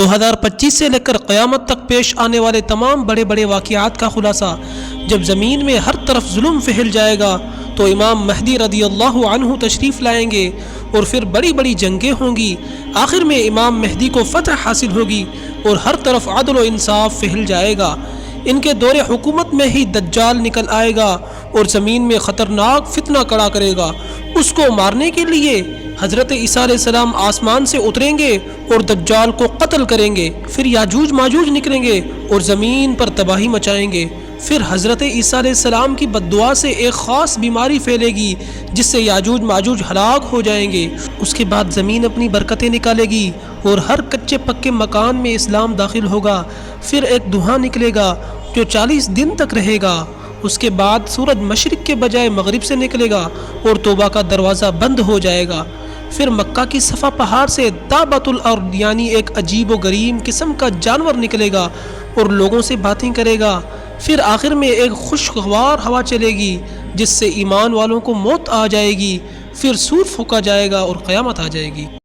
2025 سے لے کر قیامت تک پیش آنے والے تمام بڑے بڑے واقعات کا خلاصہ۔ جب زمین میں ہر طرف ظلم پھیل جائے گا تو امام مہدی رضی اللہ عنہ تشریف لائیں گے اور پھر بڑی بڑی جنگیں ہوں گی۔ آخر میں امام مہدی کو فتح حاصل ہوگی اور ہر طرف عدل و انصاف پھیل جائے گا۔ ان کے دور حکومت میں ہی دجال نکل آئے گا اور زمین میں خطرناک فتنہ کڑا کرے گا۔ اس کو مارنے کے لیے حضرت عیسیٰ علیہ السلام آسمان سے اتریں گے اور دجال کو قتل کریں گے۔ پھر یاجوج ماجوج نکلیں گے اور زمین پر تباہی مچائیں گے۔ پھر حضرت عیسیٰ علیہ السلام کی بد دعا سے ایک خاص بیماری پھیلے گی جس سے یاجوج ماجوج ہلاک ہو جائیں گے۔ اس کے بعد زمین اپنی برکتیں نکالے گی اور ہر کچے پکے مکان میں اسلام داخل ہوگا۔ پھر ایک دھواں نکلے گا جو 40 دن تک رہے گا۔ اس کے بعد سورج مشرق کے بجائے مغرب سے نکلے گا اور توبہ کا دروازہ بند ہو جائے گا۔ پھر مکہ کی صفا پہاڑ سے دابۃ الارض یعنی ایک عجیب و غریب قسم کا جانور نکلے گا اور لوگوں سے باتیں کرے گا۔ پھر آخر میں ایک خوشگوار ہوا چلے گی جس سے ایمان والوں کو موت آ جائے گی۔ پھر سور پھونکا جائے گا اور قیامت آ جائے گی۔